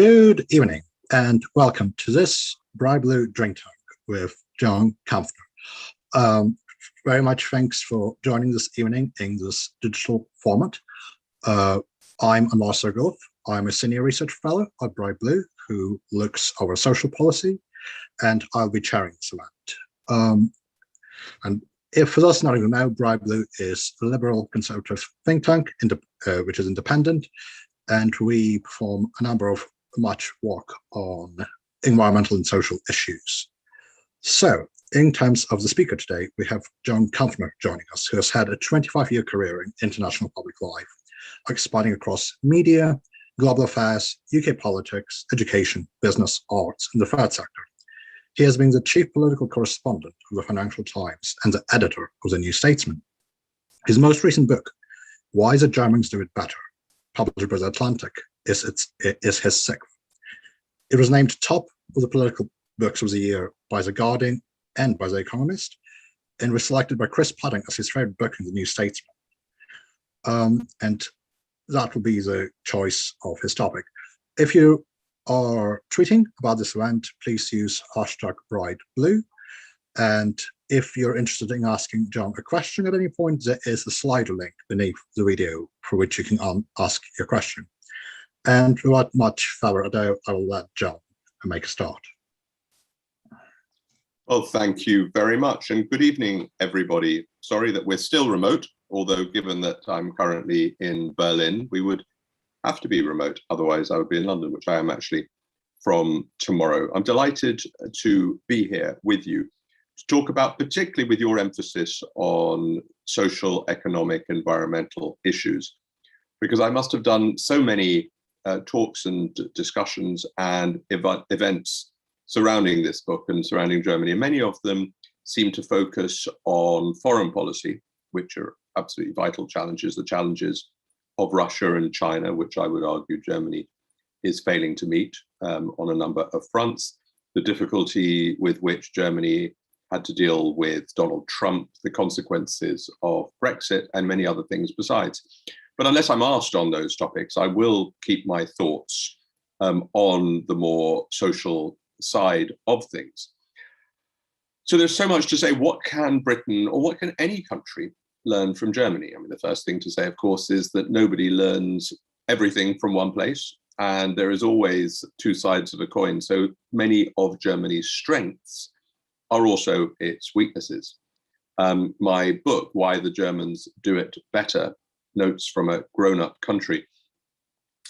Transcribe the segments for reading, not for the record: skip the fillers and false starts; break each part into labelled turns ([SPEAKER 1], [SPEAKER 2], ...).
[SPEAKER 1] Good evening and welcome to this Bright Blue Drink Tank with John Kampfner. Very much thanks for joining this evening in this digital format. I'm Anwar Sargof. I'm a senior research fellow at Bright Blue who looks over social policy, and I'll be chairing this event. And if for those not even know, Bright Blue is a liberal conservative think tank which is independent, and we perform a number of much work on environmental and social issues. So, in terms of the speaker today, we have John Kampfner joining us, who has had a 25-year career in international public life, spanning across media, global affairs, UK politics, education, business, arts, and the third sector. He has been the Chief Political Correspondent of the Financial Times and the editor of the New Statesman. His most recent book, Why the Germans Do It Better, published by The Atlantic, is his sixth. It was named top of the political books of the year by The Guardian and by The Economist, and was selected by Chris Patten as his favorite book in the New Statesman. And that will be the choice of his topic. If you are tweeting about this event, please use #BrightBlue. And if you're interested in asking John a question at any point, there is a slider link beneath the video for which you can ask your question. And without much further ado, I will let John make a start.
[SPEAKER 2] Well, thank you very much, and good evening, everybody. Sorry that we're still remote, although given that I'm currently in Berlin, we would have to be remote. Otherwise, I would be in London, which I am actually from tomorrow. I'm delighted to be here with you to talk about, particularly with your emphasis on social, economic, environmental issues, because I must have done so many talks and discussions and events surrounding this book and surrounding Germany. And many of them seem to focus on foreign policy, which are absolutely vital challenges, the challenges of Russia and China, which I would argue Germany is failing to meet on a number of fronts, the difficulty with which Germany had to deal with Donald Trump, the consequences of Brexit, and many other things besides. But unless I'm asked on those topics, I will keep my thoughts on the more social side of things. So there's so much to say. What can Britain, or what can any country, learn from Germany? I mean, the first thing to say, of course, is that nobody learns everything from one place, and there is always two sides of a coin. So many of Germany's strengths are also its weaknesses. My book, Why the Germans Do It Better, Notes from a Grown-Up Country,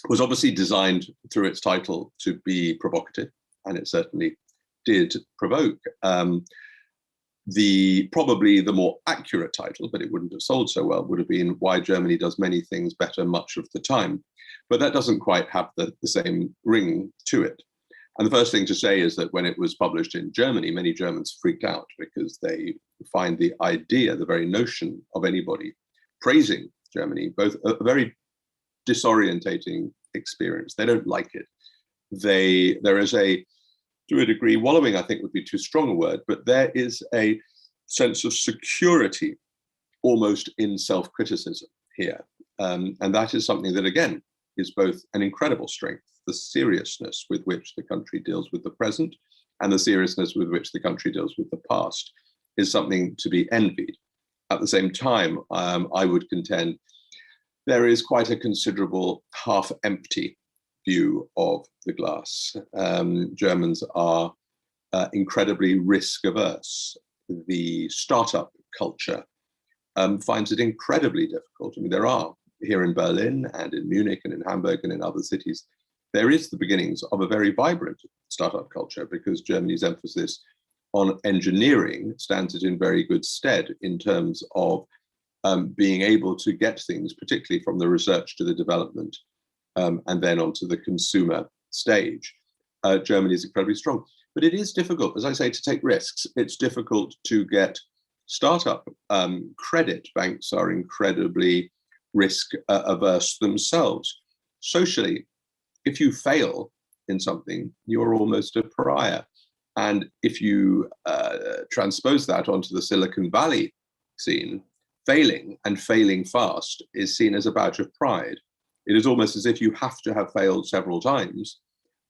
[SPEAKER 2] was obviously designed through its title to be provocative, and it certainly did provoke. Probably the more accurate title, but it wouldn't have sold so well, would have been Why Germany Does Many Things Better Much of the Time. But that doesn't quite have the same ring to it. And the first thing to say is that when it was published in Germany, many Germans freaked out because they find the idea, the very notion of anybody praising Germany, both a very disorientating experience. They don't like it. There is a, to a degree, wallowing I think would be too strong a word, but there is a sense of security almost in self-criticism here. And that is something that, again, is both an incredible strength, the seriousness with which the country deals with the present and the seriousness with which the country deals with the past is something to be envied. At the same time, I would contend there is quite a considerable half-empty view of the glass. Germans are incredibly risk-averse. The startup culture finds it incredibly difficult. I mean, there are, here in Berlin and in Munich and in Hamburg and in other cities, there is the beginnings of a very vibrant startup culture because Germany's emphasis on engineering stands it in very good stead in terms of being able to get things, particularly from the research to the development, and then onto the consumer stage. Germany is incredibly strong. But it is difficult, as I say, to take risks. It's difficult to get startup credit. Banks are incredibly risk averse themselves. Socially, if you fail in something, you're almost a pariah. And if you transpose that onto the Silicon Valley scene, failing and failing fast is seen as a badge of pride. It is almost as if you have to have failed several times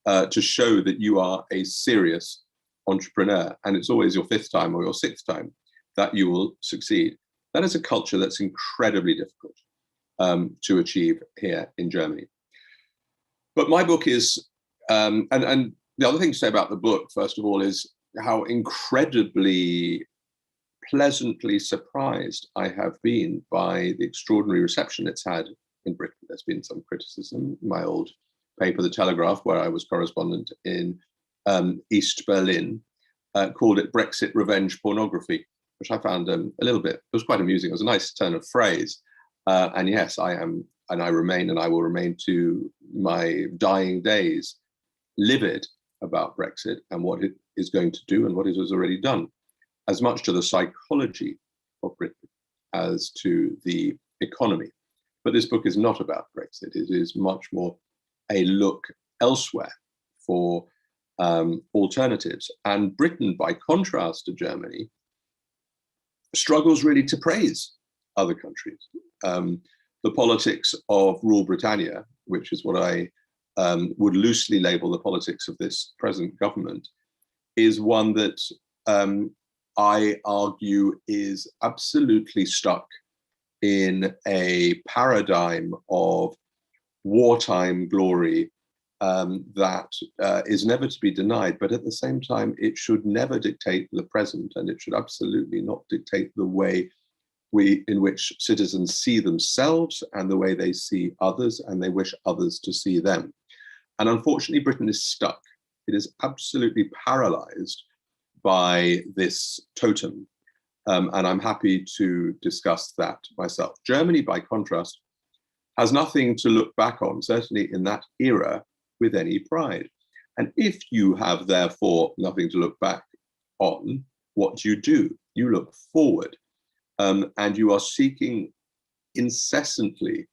[SPEAKER 2] to show that you are a serious entrepreneur, and it's always your fifth time or your sixth time that you will succeed. That is a culture that's incredibly difficult to achieve here in Germany. But my book is, and the other thing to say about the book, first of all, is how incredibly pleasantly surprised I have been by the extraordinary reception it's had in Britain. There's been some criticism. My old paper, The Telegraph, where I was correspondent in East Berlin, called it Brexit revenge pornography, which I found a little bit, it was quite amusing. It was a nice turn of phrase. And yes, I am, and I remain, and I will remain to my dying days, livid about Brexit and what it is going to do and what it has already done, as much to the psychology of Britain as to the economy. But this book is not about Brexit. It is much more a look elsewhere for alternatives. And Britain, by contrast to Germany, struggles really to praise other countries. The politics of Rule Britannia, which is what I would loosely label the politics of this present government, is one that I argue is absolutely stuck in a paradigm of wartime glory that is never to be denied, but at the same time, it should never dictate the present, and it should absolutely not dictate the way in which citizens see themselves and the way they see others and they wish others to see them. And unfortunately, Britain is stuck. It is absolutely paralyzed by this totem. And I'm happy to discuss that myself. Germany, by contrast, has nothing to look back on, certainly in that era, with any pride. And if you have, therefore, nothing to look back on, what do? You look forward. And you are seeking incessantly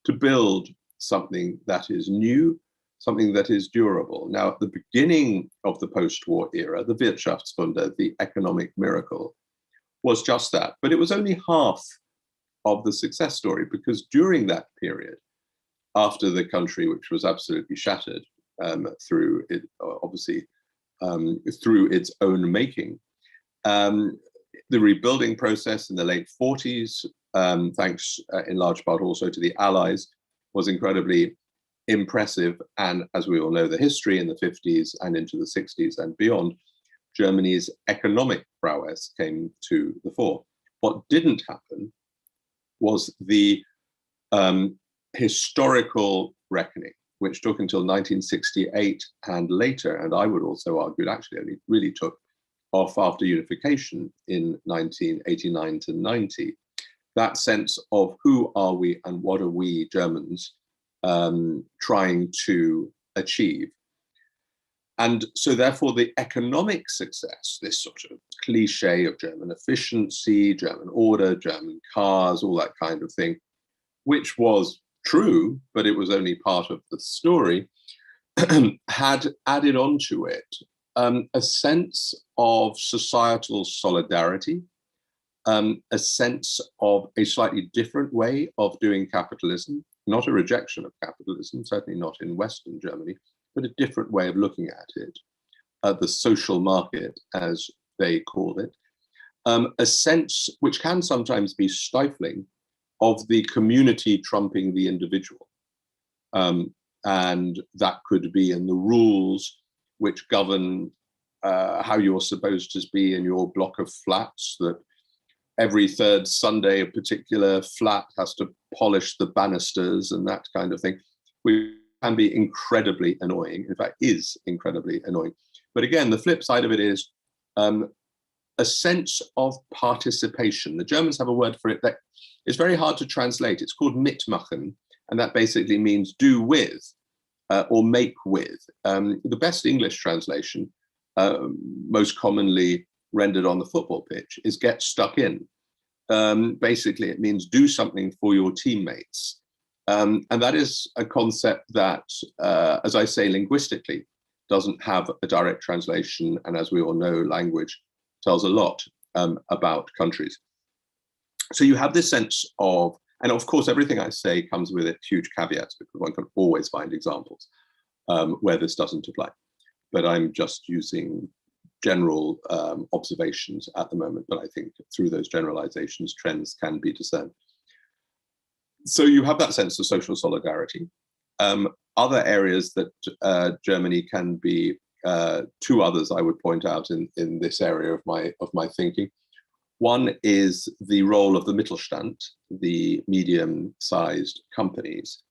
[SPEAKER 2] to build something that is new, something that is durable. Now, at the beginning of the post-war era, the Wirtschaftswunder, the economic miracle, was just that. But it was only half of the success story, because during that period, after the country, which was absolutely shattered through it, obviously through its own making, the rebuilding process in the late 40s, thanks in large part also to the Allies, was incredibly impressive. And as we all know, the history in the 50s and into the 60s and beyond, Germany's economic prowess came to the fore. What didn't happen was the historical reckoning, which took until 1968 and later, and I would also argue it actually only really took off after unification in 1989 to 90. That sense of who are we and what are we Germans trying to achieve. And so therefore the economic success, this sort of cliche of German efficiency, German order, German cars, all that kind of thing, which was true, but it was only part of the story, had added onto it a sense of societal solidarity, a sense of a slightly different way of doing capitalism, not a rejection of capitalism, certainly not in Western Germany, but a different way of looking at it, the social market, as they call it, a sense which can sometimes be stifling of the community trumping the individual. And that could be in the rules which govern how you're supposed to be in your block of flats, that every third Sunday a particular flat has to polish the banisters and that kind of thing, which can be incredibly annoying, in fact is incredibly annoying. But again, the flip side of it is a sense of participation. The Germans have a word for it that is very hard to translate. It's called mitmachen, and that basically means do with or make with. The best English translation, most commonly rendered on the football pitch, is get stuck in. Basically, it means do something for your teammates. And that is a concept that, as I say, linguistically, doesn't have a direct translation. And as we all know, language tells a lot about countries. So you have this sense of, and of course, everything I say comes with it huge caveats, because one can always find examples where this doesn't apply. But I'm just using general observations at the moment, but I think through those generalizations, trends can be discerned. So you have that sense of social solidarity. Other areas that Germany can be, two others I would point out in this area of my thinking. One is the role of the Mittelstand, the medium-sized companies.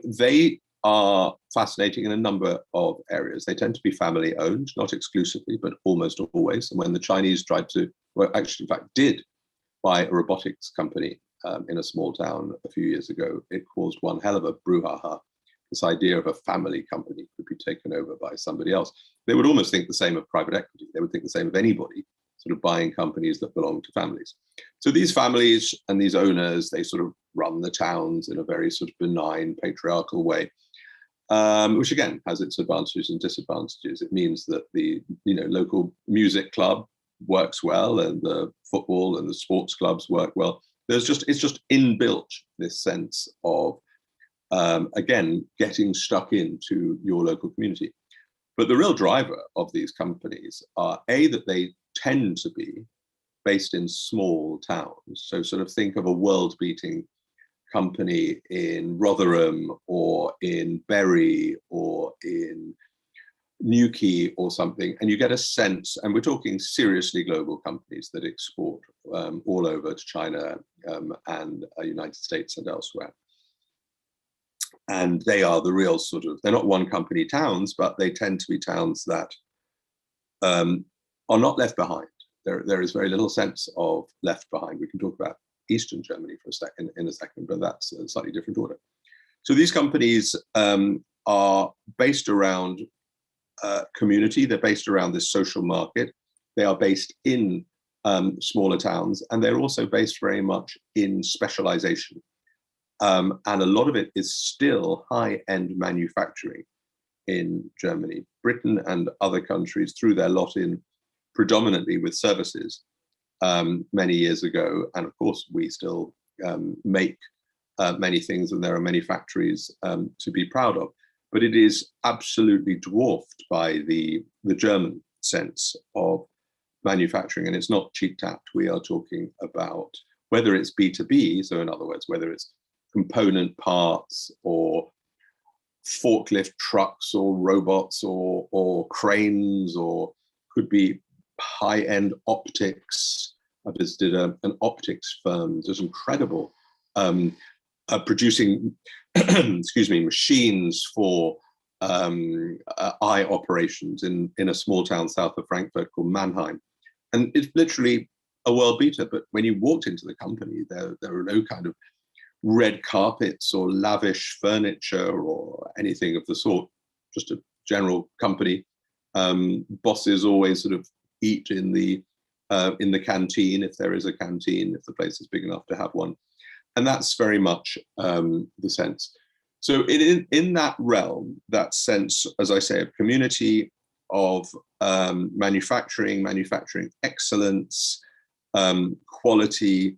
[SPEAKER 2] They are fascinating in a number of areas. They tend to be family-owned, not exclusively, but almost always. And when the Chinese tried to, well, actually, in fact, did buy a robotics company in a small town a few years ago, it caused one hell of a brouhaha. This idea of a family company could be taken over by somebody else. They would almost think the same of private equity. They would think the same of anybody sort of buying companies that belong to families. So these families and these owners, they sort of run the towns in a very sort of benign, patriarchal way, which again has its advantages and disadvantages. It means that the local music club works well, and the football and the sports clubs work well. It's just inbuilt, this sense of again getting stuck into your local community. But the real driver of these companies are that they tend to be based in small towns. So sort of think of a world-beating company in Rotherham or in Bury or in Newquay or something, and you get a sense, and we're talking seriously global companies that export all over to China and United States and elsewhere. And they are the real sort of, they're not one company towns, but they tend to be towns that are not left behind. There is very little sense of left behind. We can talk about Eastern Germany for a second, but that's a slightly different order. So these companies are based around community. They're based around this social market. They are based in smaller towns, and they're also based very much in specialization. And a lot of it is still high-end manufacturing in Germany. Britain and other countries threw their lot in predominantly with services many years ago. And of course, we still make many things, and there are many factories to be proud of. But it is absolutely dwarfed by the German sense of manufacturing. And it's not cheap-tapped. We are talking about whether it's B2B, so in other words, whether it's component parts or forklift trucks or robots or cranes, or could be high-end optics. I visited an optics firm. There's incredible producing machines for eye operations in a small town south of Frankfurt called Mannheim. And it's literally a world beater. But when you walked into the company, there are no kind of red carpets or lavish furniture or anything of the sort, just a general company. Bosses always sort of eat in the canteen, if there is a canteen, if the place is big enough to have one. And that's very much the sense. So in that realm, that sense, as I say, of community, of manufacturing excellence, quality,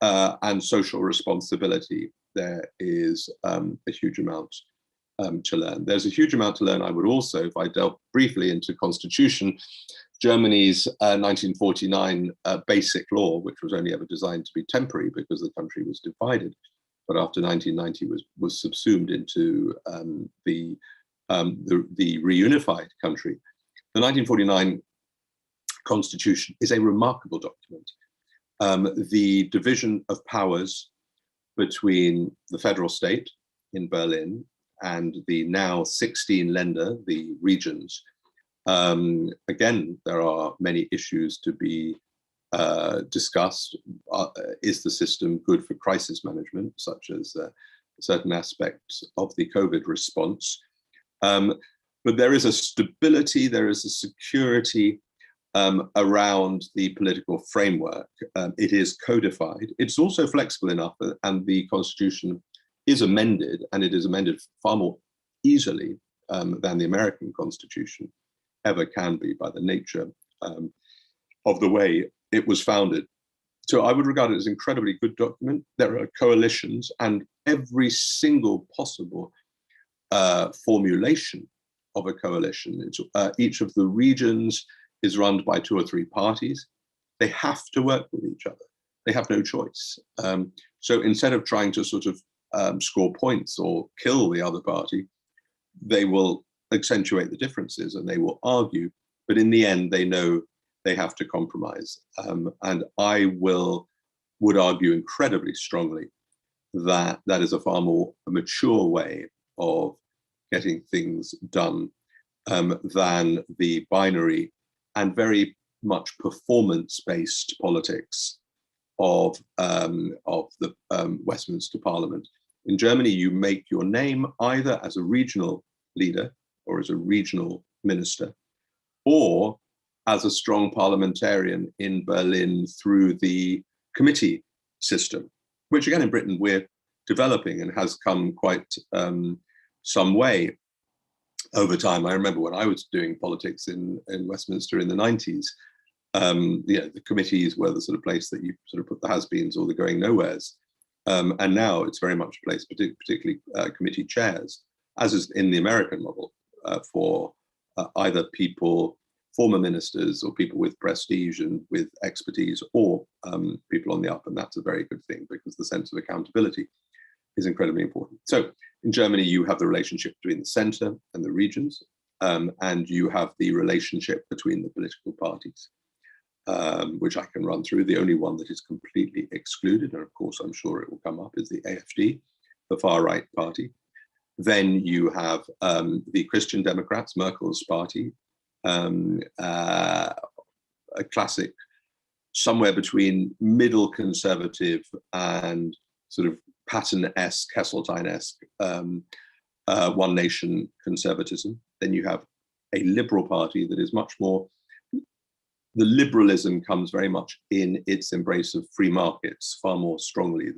[SPEAKER 2] and social responsibility, there is a huge amount to learn. There's a huge amount to learn. I would also, if I delve briefly into constitution, Germany's 1949 basic law, which was only ever designed to be temporary because the country was divided, but after 1990 was subsumed into the reunified country. The 1949 constitution is a remarkable document. The division of powers between the federal state in Berlin and the now 16 Länder, the regions. Again, there are many issues to be discussed. Is the system good for crisis management, such as certain aspects of the COVID response? But there is a stability, there is a security around the political framework. It is codified. It's also flexible enough, and the constitution is amended, and it is amended far more easily than the American constitution ever can be by the nature of the way it was founded. So I would regard it as an incredibly good document. There are coalitions, and every single possible formulation of a coalition. Each of the regions is run by 2 or 3 parties. They have to work with each other. They have no choice. So instead of trying to sort of score points or kill the other party, they will accentuate the differences and they will argue. But in the end, they know they have to compromise. And I would argue incredibly strongly that that is a far more mature way of getting things done than the binary and very much performance-based politics of the Westminster Parliament. In Germany, you make your name either as a regional leader or as a regional minister, or as a strong parliamentarian in Berlin through the committee system, which again in Britain we're developing and has come quite some way over time. I remember when I was doing politics in Westminster in the 90s, the committees were the sort of place that you sort of put the has-beens or the going nowheres. And now it's very much a place, particularly committee chairs, as is in the American model, for either people, former ministers or people with prestige and with expertise, or people on the up. And that's a very good thing because the sense of accountability is incredibly important. So in Germany, you have the relationship between the center and the regions, and you have the relationship between the political parties, which I can run through. The only one that is completely excluded, and of course I'm sure it will come up, is the AfD, the far-right party. Then you have the Christian Democrats, Merkel's party, a classic, somewhere between middle conservative and sort of Patten-esque, Heseltine-esque, one nation conservatism. Then you have a liberal party that is much more, the liberalism comes very much in its embrace of free markets far more strongly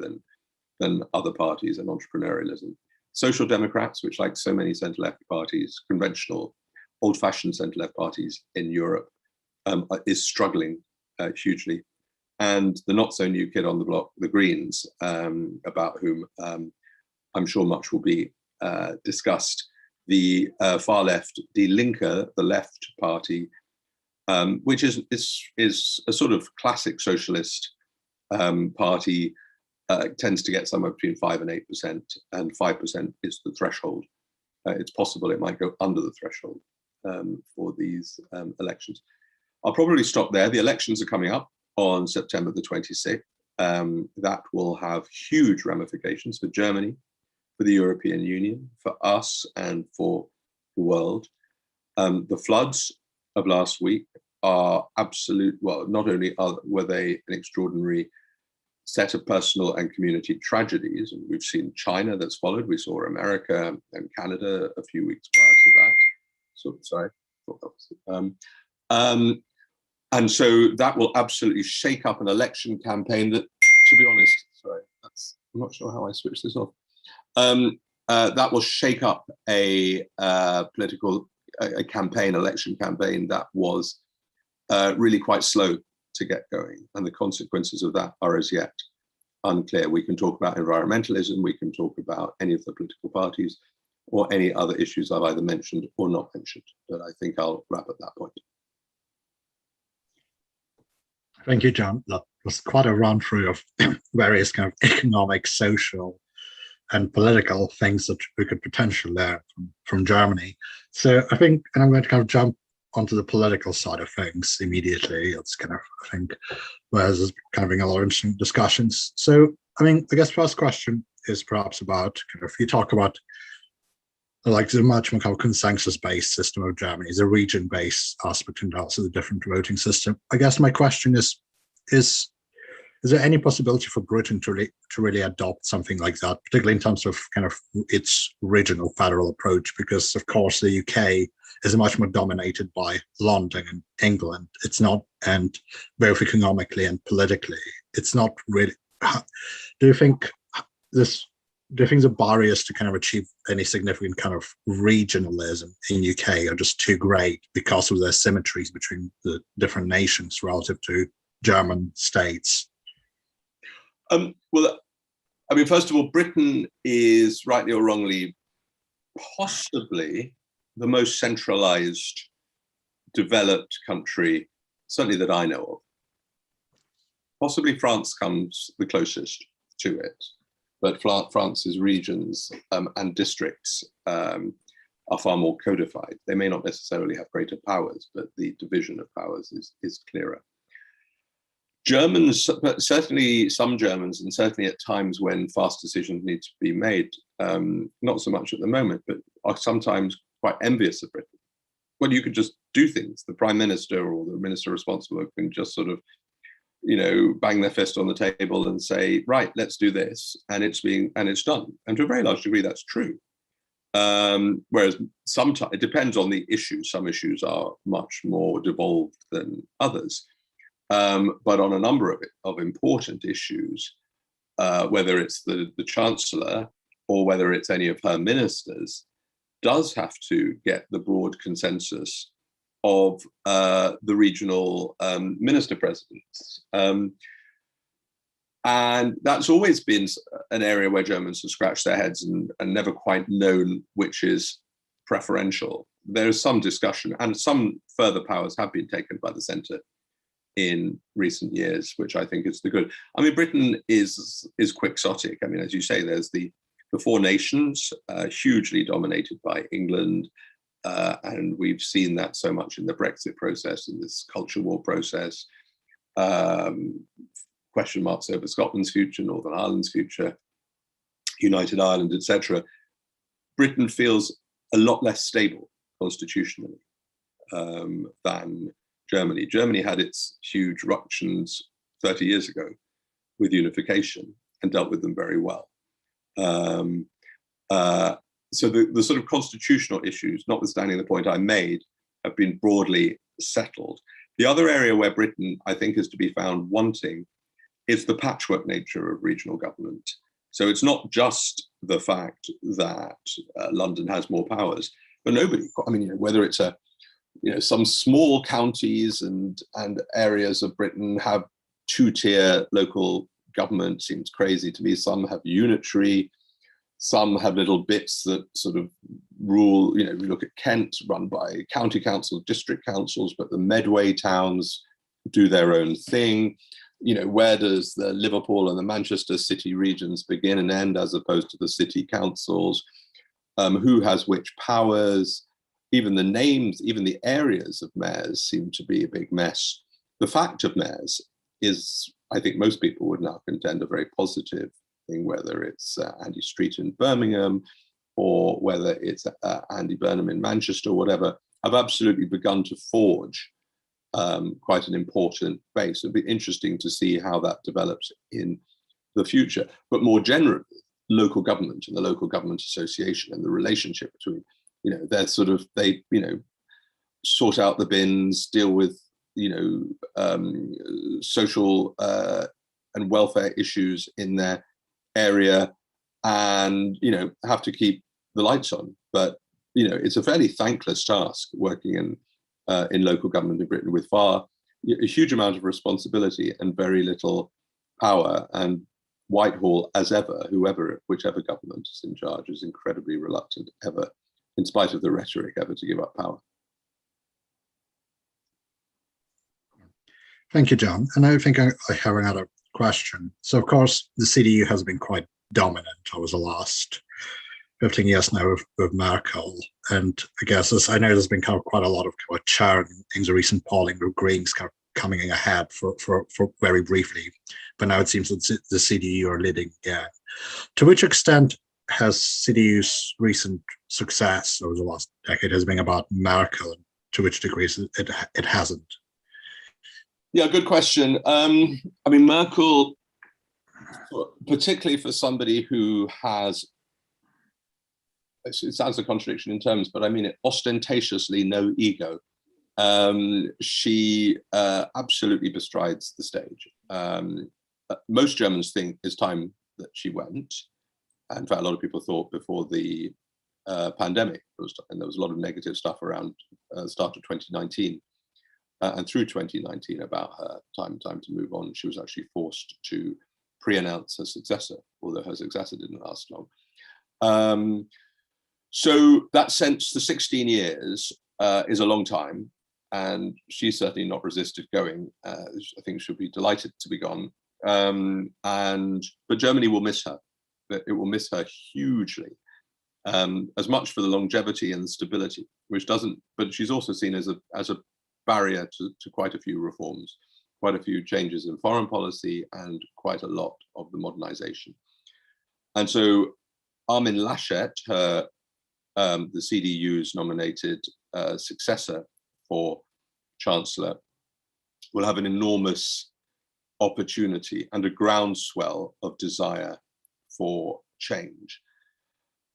[SPEAKER 2] than other parties, and entrepreneurialism. Social Democrats, which like so many centre-left parties, conventional, old-fashioned centre-left parties in Europe, is struggling hugely. And the not-so-new kid on the block, the Greens, about whom I'm sure much will be discussed. The far left, Die Linke, the left party, which is a sort of classic socialist party, tends to get somewhere between 5 and 8%, and 5% is the threshold. It's possible it might go under the threshold for these elections. I'll probably stop there. The elections are coming up on September the 26th. That will have huge ramifications for Germany, for the European Union, for us, and for the world. The floods of last week are absolute, well, not only were they an extraordinary set of personal and community tragedies, and we've seen China that's followed, we saw America and Canada a few weeks prior to that. So, sorry, I thought that was and so that will absolutely shake up an election campaign that, to be honest, sorry, I'm not sure how I switched this off. That will shake up a political election campaign that was really quite slow to get going, and the consequences of that are as yet unclear. We can talk about environmentalism, we can talk about any of the political parties, or any other issues I've either mentioned or not mentioned, but I think I'll wrap at that point.
[SPEAKER 1] Thank you, John. That was quite a run through of various kind of economic, social, and political things that we could potentially learn from Germany. So I think, and I'm going to kind of jump onto the political side of things immediately. It's kind of, I think, where there's kind of been a lot of interesting discussions. So, I mean, I guess first question is perhaps about kind of, you talk about like the much more kind of consensus-based system of Germany, the region-based aspect, and also the different voting system. I guess my question is there any possibility for Britain to really adopt something like that, particularly in terms of kind of its regional federal approach? Because of course the UK is much more dominated by London and England. It's not, and both economically and politically, it's not really. Do you think the barriers to kind of achieve any significant kind of regionalism in UK are just too great because of the asymmetries between the different nations relative to German states?
[SPEAKER 2] Well, I mean, first of all, Britain is rightly or wrongly possibly the most centralized, developed country, certainly that I know of. Possibly France comes the closest to it, but France's regions and districts are far more codified. They may not necessarily have greater powers, but the division of powers is clearer. Germans, but certainly some Germans, and certainly at times when fast decisions need to be made, not so much at the moment, but are sometimes quite envious of Britain. Well, you could just do things. The prime minister or the minister responsible can just sort of, bang their fist on the table and say, right, let's do this, and it's done. And to a very large degree, that's true. Whereas sometimes it depends on the issue. Some issues are much more devolved than others. But on a number of important issues, whether it's the Chancellor or whether it's any of her ministers, does have to get the broad consensus of the regional minister presidents. And that's always been an area where Germans have scratched their heads and never quite known which is preferential. There is some discussion, and some further powers have been taken by the centre in recent years, which I think is the good. I mean, Britain is quixotic. I mean, as you say, there's the four nations, hugely dominated by England, and we've seen that so much in the Brexit process, in this culture war process. Question marks over Scotland's future, Northern Ireland's future, United Ireland, etc. Britain feels a lot less stable constitutionally than Germany. Germany had its huge ructions 30 years ago with unification and dealt with them very well. So the sort of constitutional issues, notwithstanding the point I made, have been broadly settled. The other area where Britain, I think, is to be found wanting is the patchwork nature of regional government. So it's not just the fact that London has more powers, but nobody, I mean, whether it's some small counties and areas of Britain have two-tier local government, seems crazy to me. Some have unitary, some have little bits that sort of rule, we look at Kent, run by county councils, district councils, but the Medway towns do their own thing. Where does the Liverpool and the Manchester city regions begin and end as opposed to the city councils? Who has which powers? Even the names, even the areas of mayors seem to be a big mess. The fact of mayors is, I think most people would now contend, a very positive thing, whether it's Andy Street in Birmingham or whether it's Andy Burnham in Manchester or whatever, have absolutely begun to forge quite an important base. It'll be interesting to see how that develops in the future. But more generally, local government and the local government association and the relationship between, they're sort of, they sort out the bins, deal with, social and welfare issues in their area, and, have to keep the lights on. But, it's a fairly thankless task working in local government in Britain with a huge amount of responsibility and very little power. And Whitehall, as ever, whichever government is in charge, is incredibly reluctant ever, in spite of the rhetoric, ever to give up power.
[SPEAKER 1] Thank you, John. And I think I have another question. So, of course, the CDU has been quite dominant over the last 15 years now with Merkel. And I guess I know there's been quite a lot of churn in the recent polling with Greens coming in ahead for very briefly. But now it seems that the CDU are leading again. To which extent has CDU's recent success over the last decade has been about Merkel, and to which degree it hasn't?
[SPEAKER 2] Yeah, good question. I mean, Merkel, particularly for somebody who has, it sounds a contradiction in terms, but I mean it, ostentatiously no ego. She absolutely bestrides the stage. Most Germans think it's time that she went. In fact, a lot of people thought before the pandemic, and there was a lot of negative stuff around the start of 2019 and through 2019 about her time to move on. She was actually forced to pre-announce her successor, although her successor didn't last long. So that sense, the 16 years is a long time, and she's certainly not resisted going. I think she'll be delighted to be gone. But Germany will miss her. It will miss her hugely, as much for the longevity and the stability, but she's also seen as a barrier to quite a few reforms, quite a few changes in foreign policy, and quite a lot of the modernization. And so Armin Laschet, the CDU's nominated successor for Chancellor, will have an enormous opportunity and a groundswell of desire for change.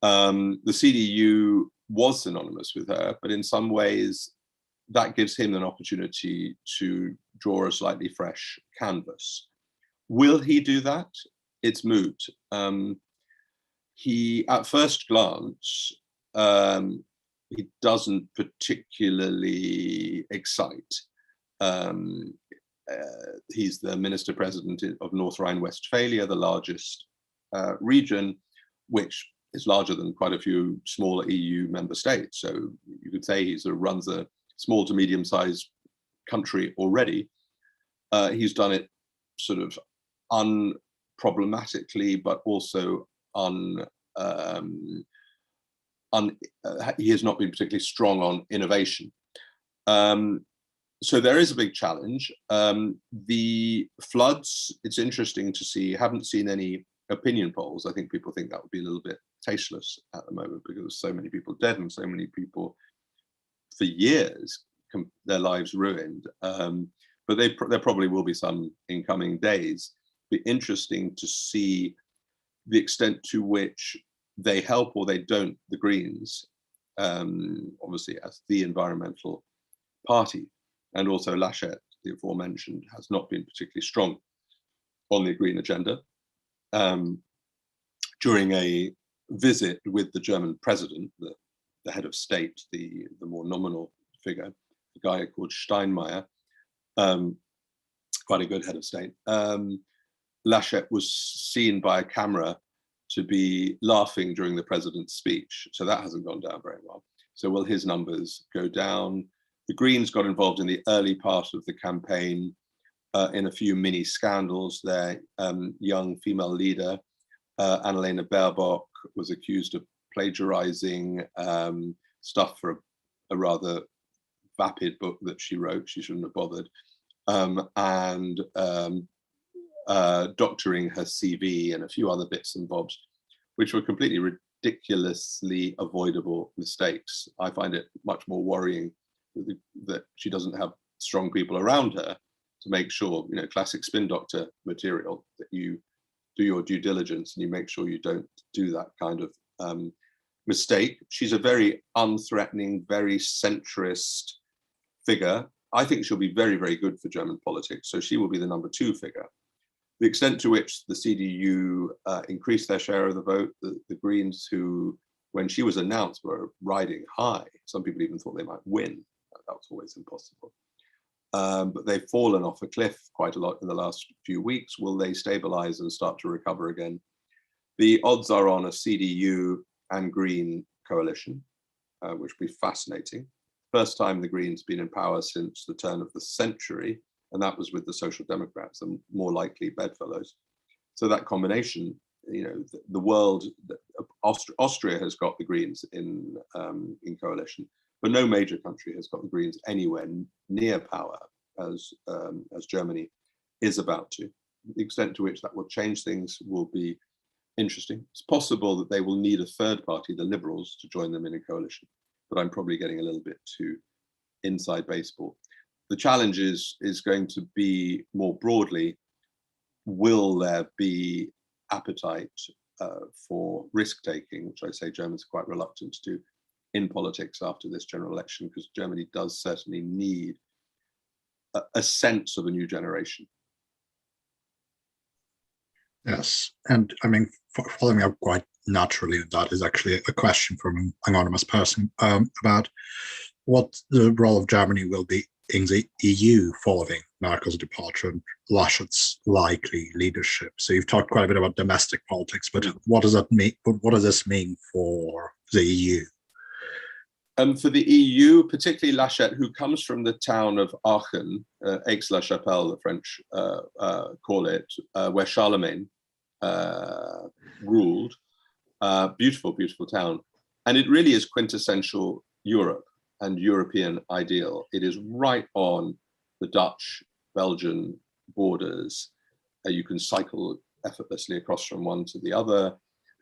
[SPEAKER 2] The CDU was synonymous with her, but in some ways that gives him an opportunity to draw a slightly fresh canvas. Will he do that? It's moot. He, at first glance, he doesn't particularly excite. He's the minister president of North Rhine-Westphalia, the largest region, which is larger than quite a few smaller EU member states. So you could say he sort of runs a small to medium-sized country already. He's done it sort of unproblematically, but also he has not been particularly strong on innovation. So there is a big challenge. The floods, it's interesting to see, haven't seen any opinion polls. I think people think that would be a little bit tasteless at the moment because there's so many people dead and so many people for years, their lives ruined. But there probably will be some in coming days. Be interesting to see the extent to which they help or they don't the Greens, obviously as the environmental party. And also Laschet, the aforementioned, has not been particularly strong on the Green agenda. During a visit with the German president, the head of state, the more nominal figure, the guy called Steinmeier, quite a good head of state, Laschet was seen by a camera to be laughing during the president's speech. So that hasn't gone down very well. So will his numbers go down? The Greens got involved in the early part of the campaign in a few mini scandals. Their young female leader, Annalena Baerbock, was accused of plagiarizing stuff for a rather vapid book that she wrote. She shouldn't have bothered. And doctoring her CV and a few other bits and bobs, which were completely ridiculously avoidable mistakes. I find it much more worrying that she doesn't have strong people around her to make sure, classic spin doctor material, that you do your due diligence and you make sure you don't do that kind of mistake. She's a very unthreatening, very centrist figure. I think she'll be very, very good for German politics. So she will be the number 2 figure. The extent to which the CDU increased their share of the vote, the Greens, who, when she was announced, were riding high. Some people even thought they might win. That was always impossible. But they've fallen off a cliff quite a lot in the last few weeks. Will they stabilize and start to recover again? The odds are on a CDU and Green coalition, which will be fascinating. First time the Greens been in power since the turn of the century, and that was with the Social Democrats and more likely bedfellows. So that combination, the world, Austria has got the Greens in coalition, but no major country has got the Greens anywhere near power as Germany is about to. The extent to which that will change things will be interesting. It's possible that they will need a third party, the Liberals, to join them in a coalition, but I'm probably getting a little bit too inside baseball. The challenge is going to be more broadly, will there be appetite for risk-taking, which I say Germans are quite reluctant to do in politics after this general election, because Germany does certainly need a sense of a new generation.
[SPEAKER 1] Yes, and I mean, following up quite naturally, that is actually a question from an anonymous person about what the role of Germany will be in the EU following Merkel's departure and Laschet's likely leadership. So you've talked quite a bit about domestic politics, but what does that mean? What does this mean for the EU?
[SPEAKER 2] For the EU, particularly Laschet, who comes from the town of Aachen, Aix-la-Chapelle, the French call it, where Charlemagne ruled. Beautiful, beautiful town. And it really is quintessential Europe and European ideal. It is right on the Dutch-Belgian borders. You can cycle effortlessly across from one to the other.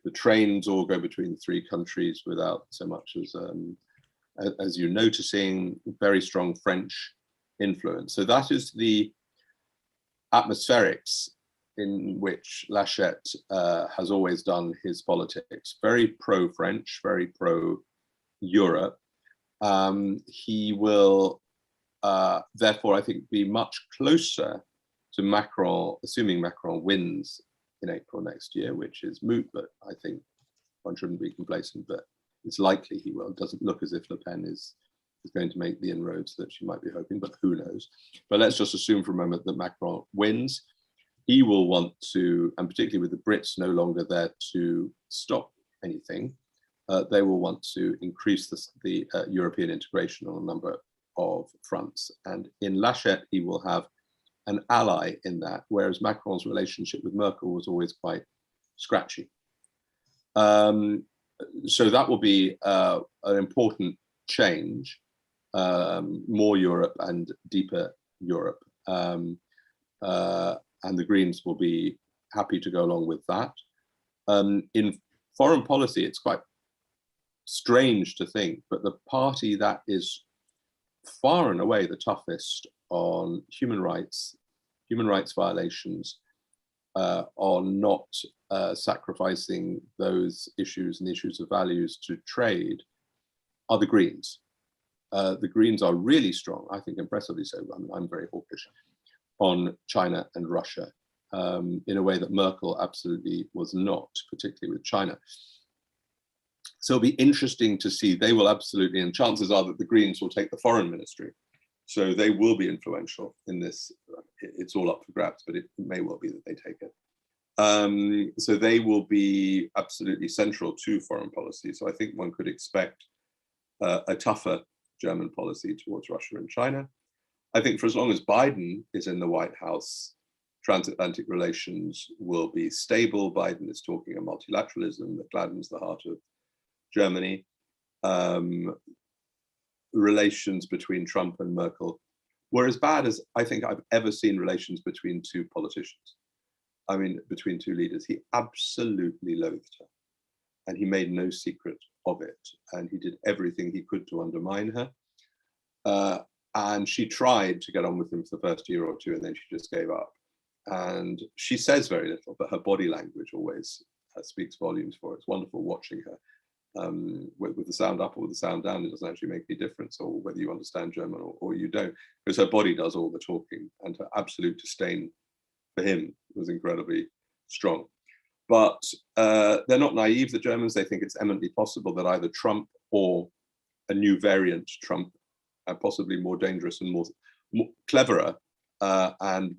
[SPEAKER 2] The trains all go between the three countries without so much as you're noticing. Very strong French influence. So that is the atmospherics in which Laschet has always done his politics. Very pro-French, very pro-Europe. He will therefore, I think, be much closer to Macron, assuming Macron wins in April next year, which is moot, but I think one shouldn't be complacent, but it's likely he will. It doesn't look as if Le Pen is going to make the inroads that she might be hoping, but who knows? But let's just assume for a moment that Macron wins. He will want to, and particularly with the Brits no longer there to stop anything, they will want to increase the European integration on a number of fronts. And in Laschet, he will have an ally in that, whereas Macron's relationship with Merkel was always quite scratchy. So that will be an important change, more Europe and deeper Europe. And the Greens will be happy to go along with that. In foreign policy, it's quite strange to think, but the party that is far and away the toughest on human rights violations, on not sacrificing those issues and issues of values to trade, are the Greens. The Greens are really strong, I think impressively so. I mean, I'm very hawkish on China and Russia in a way that Merkel absolutely was not, particularly with China. So it'll be interesting to see. They will absolutely, and chances are that the Greens will take the foreign ministry. So they will be influential in this. It's all up for grabs, but it may well be that they take it. So they will be absolutely central to foreign policy. So I think one could expect a tougher German policy towards Russia and China. I think for as long as Biden is in the White House, transatlantic relations will be stable. Biden is talking a multilateralism that gladdens the heart of Germany. Relations between Trump and Merkel were as bad as I think I've ever seen relations between two politicians. I mean, between two leaders. He absolutely loathed her, and he made no secret of it. And he did everything he could to undermine her. And she tried to get on with him for the first year or two, and then she just gave up. And she says very little, but her body language always speaks volumes for it. It's wonderful watching her. With the sound up or with the sound down, it doesn't actually make any difference, or whether you understand German or you don't, because her body does all the talking, and her absolute disdain for him was incredibly strong. But they're not naive, the Germans. They think it's eminently possible that either Trump or a new variant Trump, possibly more dangerous and more cleverer and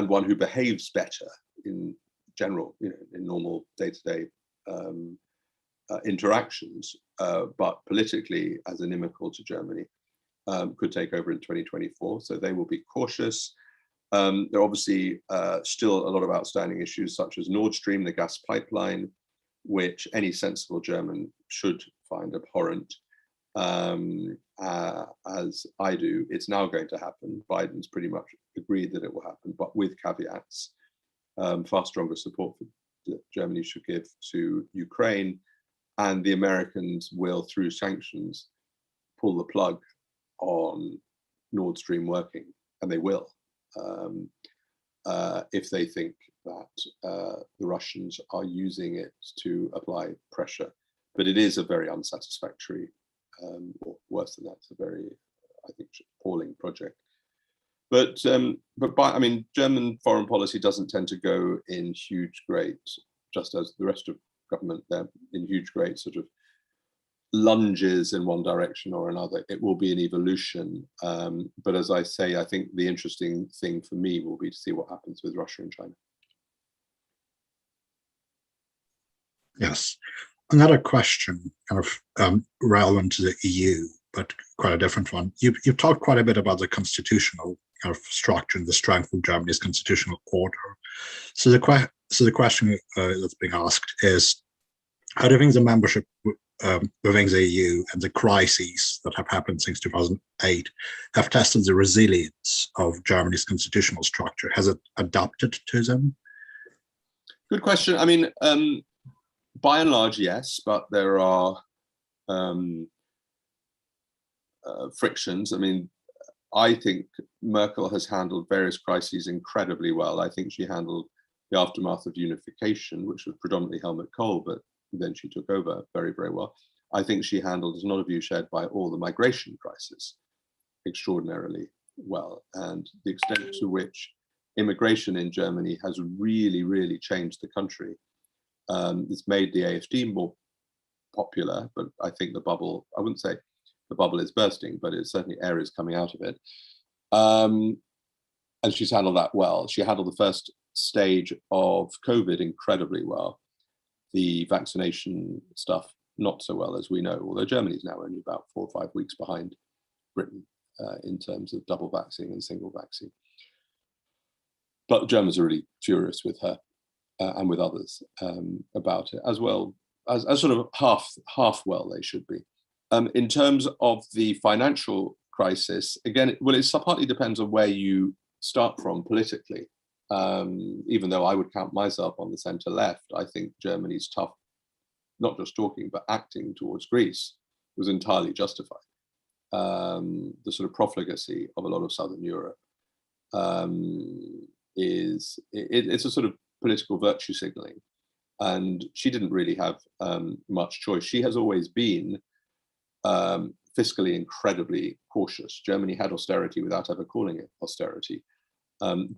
[SPEAKER 2] one who behaves better in general, in normal day-to-day interactions, but politically as inimical to Germany, could take over in 2024. So they will be cautious. There are obviously still a lot of outstanding issues, such as Nord Stream, the gas pipeline, which any sensible German should find abhorrent. As I do, it's now going to happen. Biden's pretty much agreed that it will happen, but with caveats. Far stronger support that Germany should give to Ukraine, and the Americans will, through sanctions, pull the plug on Nord Stream working, and they will, if they think that the Russians are using it to apply pressure. But it is a very unsatisfactory, or worse than that, it's a very, I think, appalling project. But I mean, German foreign policy doesn't tend to go in huge, great, just as the rest of government, they're in huge, great sort of lunges in one direction or another. It will be an evolution. But as I say, I think the interesting thing for me will be to see what happens with Russia and China.
[SPEAKER 1] Yes. Another question, kind of relevant to the EU, but quite a different one. You've talked quite a bit about the constitutional kind of structure and the strength of Germany's constitutional order. So the question that's being asked is, how do you think the membership within the EU and the crises that have happened since 2008 have tested the resilience of Germany's constitutional structure? Has it adapted to them?
[SPEAKER 2] Good question. I mean, by and large, yes, but there are frictions. I mean, I think Merkel has handled various crises incredibly well. I think she handled the aftermath of unification, which was predominantly Helmut Kohl, but then she took over very, very well. I think she handled, is not a view shared by all, the migration crisis extraordinarily well. And the extent to which immigration in Germany has really, really changed the country. It's made the AfD more popular, but I think the bubble, I wouldn't say the bubble is bursting, but it's certainly air is coming out of it. And she's handled that well. She handled the first stage of COVID incredibly well. The vaccination stuff, not so well, as we know, although Germany's now only about 4 or 5 weeks behind Britain in terms of double vaccine and single vaccine. But the Germans are really furious with her and with others about it, as well as sort of half well they should be. In terms of the financial crisis, again, it partly depends on where you start from politically. Even though I would count myself on the centre left, I think Germany's tough, not just talking, but acting towards Greece was entirely justified. The sort of profligacy of a lot of Southern Europe it's a sort of political virtue signalling. And she didn't really have much choice. She has always been fiscally incredibly cautious. Germany had austerity without ever calling it austerity.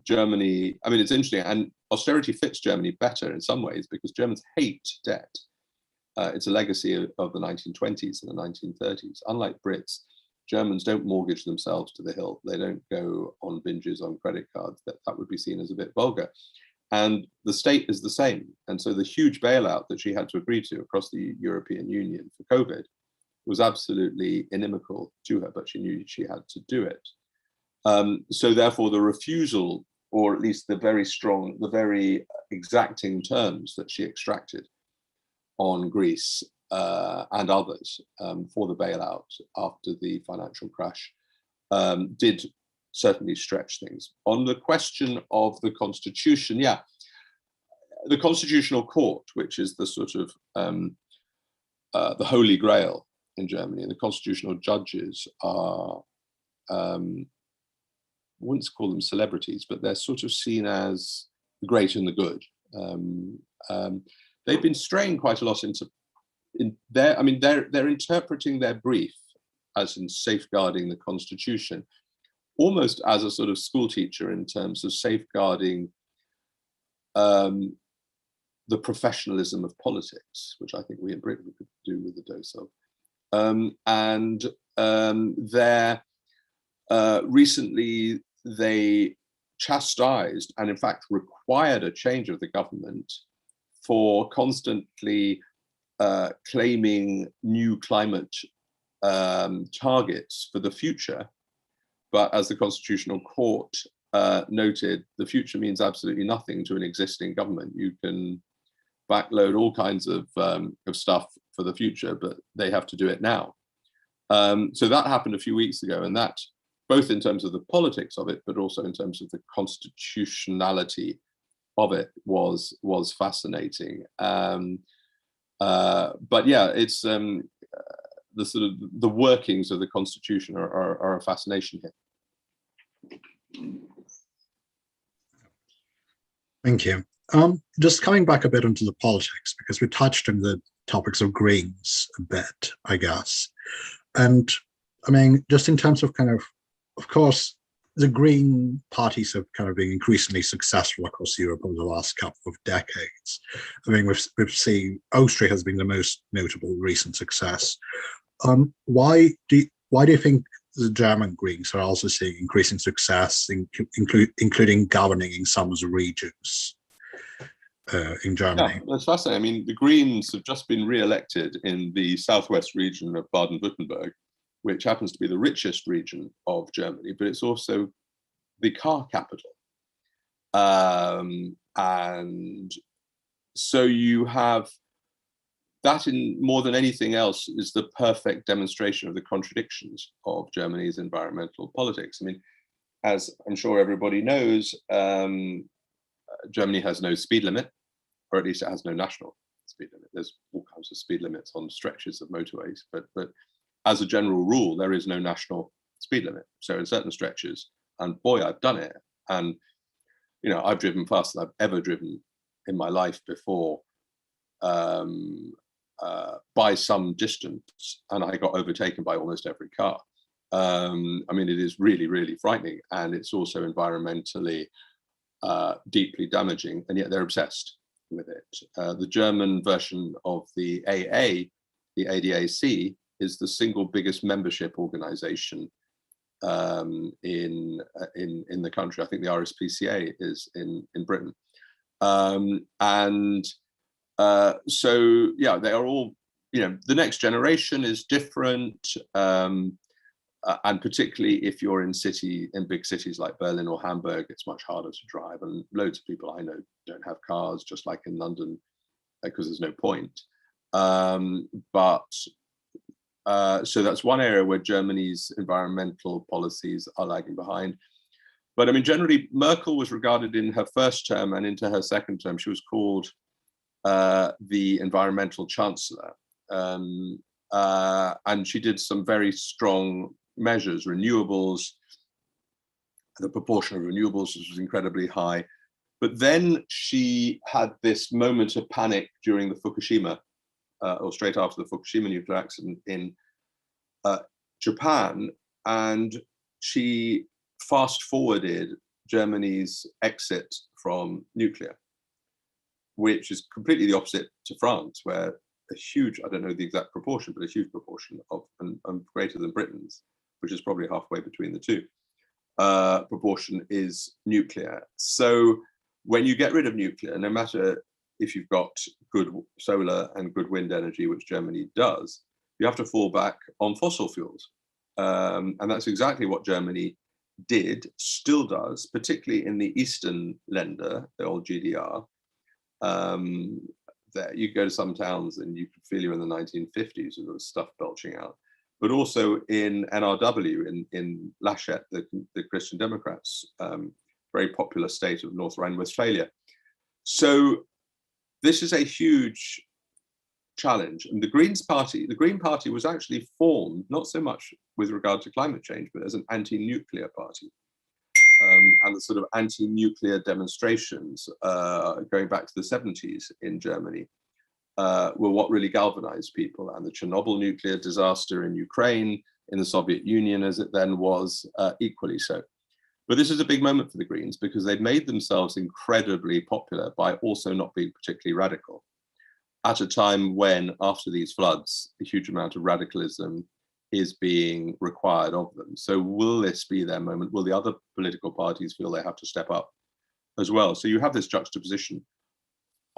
[SPEAKER 2] Germany, I mean, it's interesting, and austerity fits Germany better in some ways because Germans hate debt. It's a legacy of the 1920s and the 1930s. Unlike Brits, Germans don't mortgage themselves to the hilt. They don't go on binges on credit cards. That would be seen as a bit vulgar. And the state is the same. And so the huge bailout that she had to agree to across the European Union for COVID was absolutely inimical to her, but she knew she had to do it. So therefore the refusal, or at least the very exacting terms that she extracted on Greece and others for the bailout after the financial crash did certainly stretch things. On the question of the constitution, the Constitutional Court, which is the sort of the holy grail in Germany, and the constitutional judges are, I wouldn't call them celebrities, but they're sort of seen as the great and the good. They've been straying quite a lot they're interpreting their brief as in safeguarding the Constitution, almost as a sort of school teacher in terms of safeguarding the professionalism of politics, which I think we in Britain could do with a dose of. Recently they chastised and in fact required a change of the government for constantly claiming new climate targets for the future. But as the Constitutional Court noted, the future means absolutely nothing to an existing government. You can backload all kinds of stuff for the future, but they have to do it now. So that happened a few weeks ago, and that, both in terms of the politics of it, but also in terms of the constitutionality of it, was fascinating. But yeah, it's the sort of the workings of the Constitution are a fascination here.
[SPEAKER 1] Thank you. Just coming back a bit into the politics, because we touched on the topics of Greens a bit, I guess. And I mean, just in terms of of course, the Green parties have kind of been increasingly successful across Europe over the last couple of decades. I mean, we've seen Austria has been the most notable recent success. Why do you think the German Greens are also seeing increasing success, including governing in some of the regions? in Germany.
[SPEAKER 2] Yeah, that's fascinating. I mean, the Greens have just been re-elected in the southwest region of Baden-Württemberg, which happens to be the richest region of Germany, but it's also the car capital. And so you have that, in more than anything else, is the perfect demonstration of the contradictions of Germany's environmental politics. I mean, as I'm sure everybody knows, Germany has no speed limit, or at least it has no national speed limit. There's all kinds of speed limits on stretches of motorways, but as a general rule, there is no national speed limit. So in certain stretches, and boy, I've done it. And, you know, I've driven faster than I've ever driven in my life before, by some distance, and I got overtaken by almost every car. I mean, it is really, really frightening, and it's also environmentally deeply damaging, and yet they're obsessed with it. The German version of the AA, the ADAC, is the single biggest membership organization in the country. I think the RSPCA is in Britain. So yeah, they are all, you know, the next generation is different, and particularly if you're in big cities like Berlin or Hamburg, it's much harder to drive, and loads of people I know don't have cars, just like in London, because there's no point. So that's one area where Germany's environmental policies are lagging behind. But I mean, generally, Merkel was regarded in her first term and into her second term, she was called the environmental chancellor. And she did some very strong measures, renewables, the proportion of renewables was incredibly high. But then she had this moment of panic during the Fukushima, or straight after the Fukushima nuclear accident in Japan, and she fast forwarded Germany's exit from nuclear, which is completely the opposite to France, where a huge, I don't know the exact proportion, but a huge proportion of, and greater than Britain's, which is probably halfway between the two, proportion is nuclear. So when you get rid of nuclear, no matter if you've got good solar and good wind energy, which Germany does, you have to fall back on fossil fuels. And that's exactly what Germany did, still does, particularly in the Eastern Länder, the old GDR. There, you go to some towns and you can feel you're in the 1950s with the stuff belching out. But also in NRW, in Laschet, the Christian Democrats, very popular state of North Rhine-Westphalia. So this is a huge challenge. And the Green Party was actually formed, not so much with regard to climate change, but as an anti-nuclear party. And the sort of anti-nuclear demonstrations going back to the 70s in Germany were what really galvanized people. And the Chernobyl nuclear disaster in Ukraine, in the Soviet Union as it then was, equally so. But this is a big moment for the Greens because they've made themselves incredibly popular by also not being particularly radical. At a time when, after these floods, a huge amount of radicalism is being required of them. So will this be their moment? Will the other political parties feel they have to step up as well? So you have this juxtaposition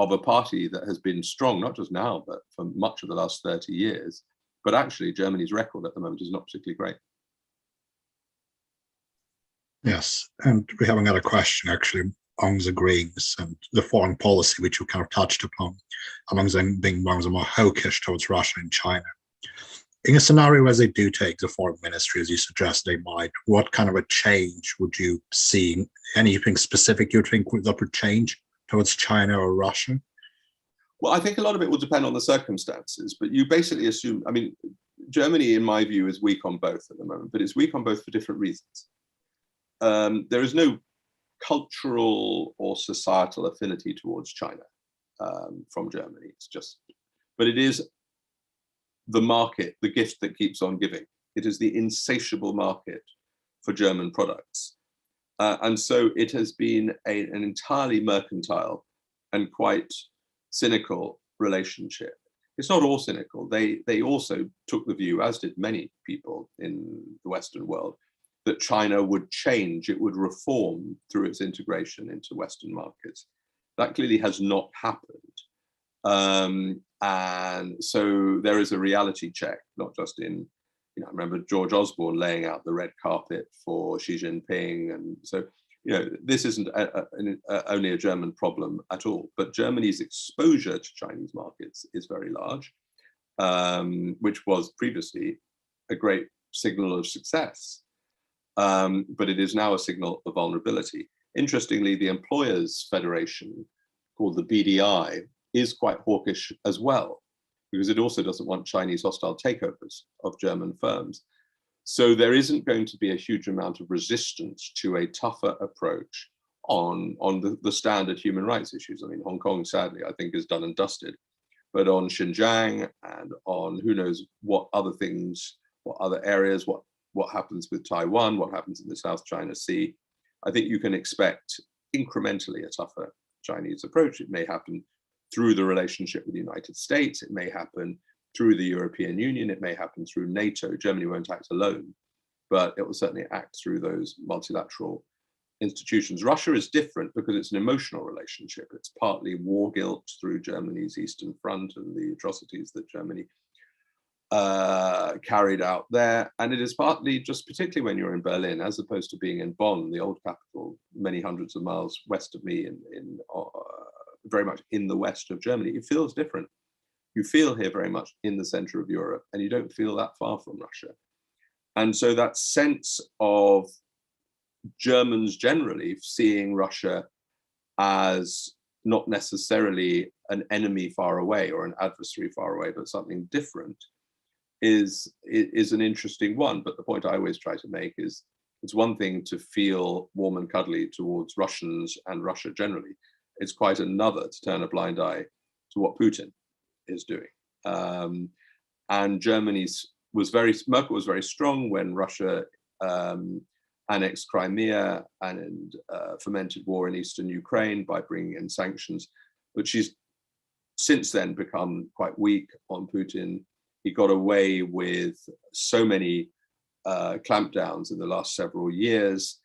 [SPEAKER 2] of a party that has been strong, not just now, but for much of the last 30 years. But actually, Germany's record at the moment is not particularly great.
[SPEAKER 1] Yes, and we have another question actually on the Greens and the foreign policy, which you kind of touched upon, among them being one of the more hawkish towards Russia and China. In a scenario where they do take the foreign ministry, as you suggest they might, what kind of a change would you see? Anything specific you think that would change towards China or Russia?
[SPEAKER 2] Well, I think a lot of it will depend on the circumstances, but you basically assume, I mean, Germany, in my view, is weak on both at the moment, but it's weak on both for different reasons. There is no cultural or societal affinity towards China from Germany. It's just, but it is the market, the gift that keeps on giving. It is the insatiable market for German products. And so it has been an entirely mercantile and quite cynical relationship. It's not all cynical. They also took the view, as did many people in the Western world, that China would change, it would reform through its integration into Western markets. That clearly has not happened. And so there is a reality check, not just in, I remember George Osborne laying out the red carpet for Xi Jinping. And so, this isn't only a German problem at all, but Germany's exposure to Chinese markets is very large, which was previously a great signal of success. But it is now a signal of vulnerability. Interestingly, the Employers Federation, called the BDI, is quite hawkish as well, because it also doesn't want Chinese hostile takeovers of German firms. So there isn't going to be a huge amount of resistance to a tougher approach on the standard human rights issues. I mean, Hong Kong, sadly, I think is done and dusted, but on Xinjiang and on who knows what other things, what other areas, what happens with Taiwan, what happens in the South China Sea, I think you can expect incrementally a tougher Chinese approach. It may happen through the relationship with the United States. It may happen through the European Union. It may happen through NATO. Germany won't act alone, but it will certainly act through those multilateral institutions. Russia is different because it's an emotional relationship. It's partly war guilt through Germany's Eastern Front and the atrocities that Germany carried out there. And it is partly just, particularly when you're in Berlin, as opposed to being in Bonn, the old capital, many hundreds of miles west of me, in very much in the west of Germany, it feels different. You feel here very much in the center of Europe, and you don't feel that far from Russia. And so that sense of Germans generally seeing Russia as not necessarily an enemy far away or an adversary far away, but something different is an interesting one. But the point I always try to make is, it's one thing to feel warm and cuddly towards Russians and Russia generally. It's quite another to turn a blind eye to what Putin is doing. And Merkel was very strong when Russia annexed Crimea and fomented war in eastern Ukraine by bringing in sanctions. But she's since then become quite weak on Putin. He got away with so many clampdowns in the last several years.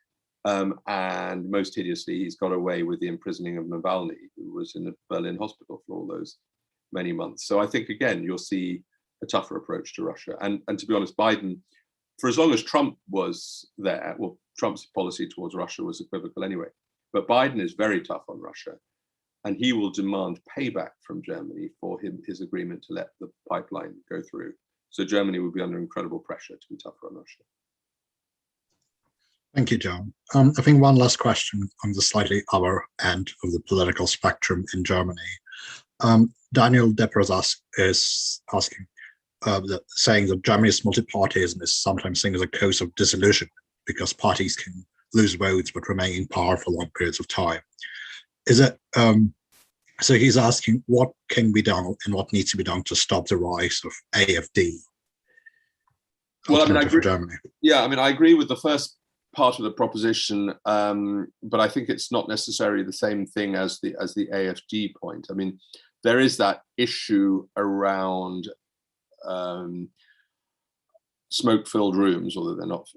[SPEAKER 2] And most hideously, he's got away with the imprisoning of Navalny, who was in a Berlin hospital for all those many months. So I think, again, you'll see a tougher approach to Russia. And to be honest, Biden, for as long as Trump was there, well, Trump's policy towards Russia was equivocal anyway, but Biden is very tough on Russia, and he will demand payback from Germany for his agreement to let the pipeline go through. So Germany will be under incredible pressure to be tougher on Russia.
[SPEAKER 1] Thank you, John. I think one last question on the slightly other end of the political spectrum in Germany. Daniel Deprozas is asking, saying that Germany's multipartyism is sometimes seen as a cause of disillusion because parties can lose votes but remain in power for long periods of time. Is it? So he's asking, what can be done and what needs to be done to stop the rise of AfD?
[SPEAKER 2] Well, I mean, I agree.
[SPEAKER 1] Germany.
[SPEAKER 2] Yeah, I mean, I agree with the first part of the proposition, but I think it's not necessarily the same thing as the AfD point. I mean, there is that issue around smoke-filled rooms, although they're not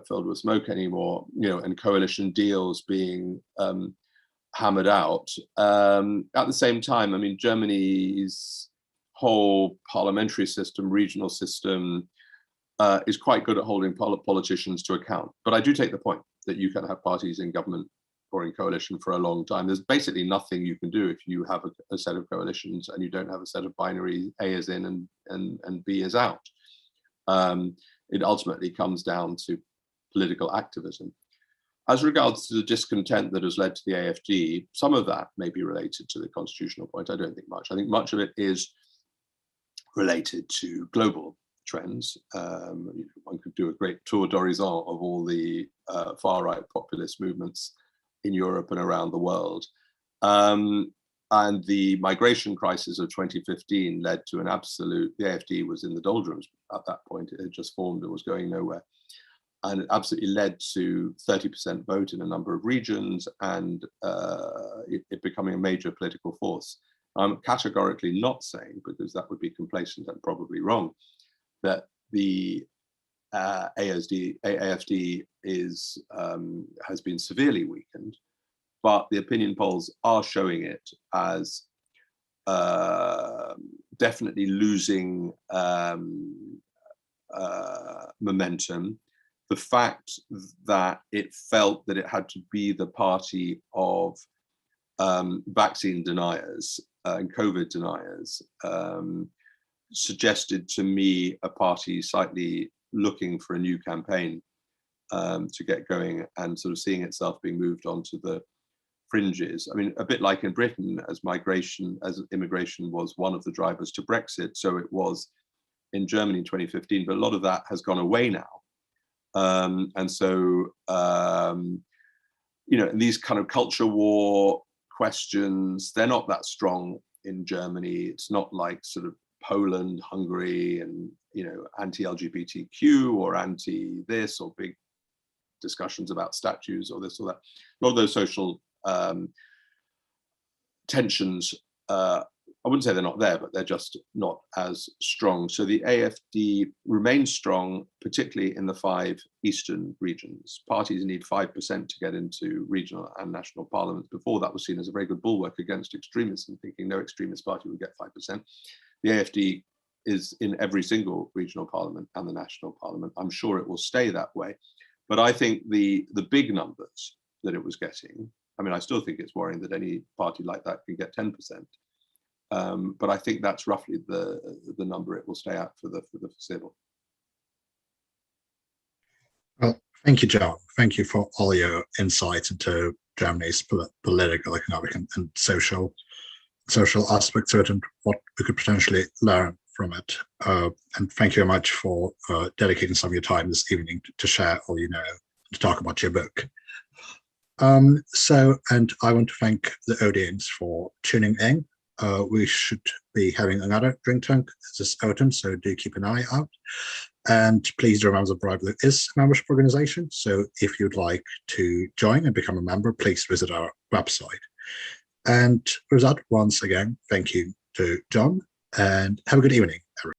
[SPEAKER 2] filled with smoke anymore, and coalition deals being hammered out. At the same time, I mean, Germany's whole parliamentary system, regional system, is quite good at holding politicians to account. But I do take the point that you can have parties in government or in coalition for a long time. There's basically nothing you can do if you have a set of coalitions and you don't have a set of binary, A is in and B is out. It ultimately comes down to political activism. As regards to the discontent that has led to the AfD, some of that may be related to the constitutional point. I don't think much. I think much of it is related to global trends. One could do a great tour d'horizon of all the far-right populist movements in Europe and around the world. And the migration crisis of 2015 led to an absolute, the AfD was in the doldrums at that point. It had just formed and was going nowhere. And it absolutely led to 30% vote in a number of regions and it becoming a major political force. I'm categorically not saying, because that would be complacent and probably wrong, that the AfD has been severely weakened. but the opinion polls are showing it as definitely losing momentum. The fact that it felt that it had to be the party of vaccine deniers and COVID deniers suggested to me a party slightly looking for a new campaign to get going and sort of seeing itself being moved onto the fringes. I mean, a bit like in Britain, as immigration was one of the drivers to Brexit, so it was in Germany in 2015, but a lot of that has gone away now. And so, you know, these kind of culture war questions, they're not that strong in Germany. It's not like sort of Poland, Hungary, and, you know, anti-LGBTQ or anti-this, or big discussions about statues or this or that. A lot of those social tensions, I wouldn't say they're not there, but they're just not as strong. So the AfD remains strong, particularly in the 5 eastern regions. Parties need 5% to get into regional and national parliaments. Before, that was seen as a very good bulwark against extremism, thinking no extremist party would get 5%. The AfD is in every single regional parliament and the national parliament. I'm sure it will stay that way. But I think the big numbers that it was getting, I mean, I still think it's worrying that any party like that can get 10%. But I think that's roughly the number it will stay at for the foreseeable.
[SPEAKER 1] Well, thank you, John. Thank you for all your insights into Germany's political, economic, and social aspects of it, and what we could potentially learn from it. And thank you very much for dedicating some of your time this evening to share all you know, to talk about your book. And I want to thank the audience for tuning in. We should be having another drink tank this autumn, so do keep an eye out. And please remember that Bribeloot is a membership organization, so if you'd like to join and become a member, please visit our website. And with that, once again, thank you to John, and have a good evening, everyone.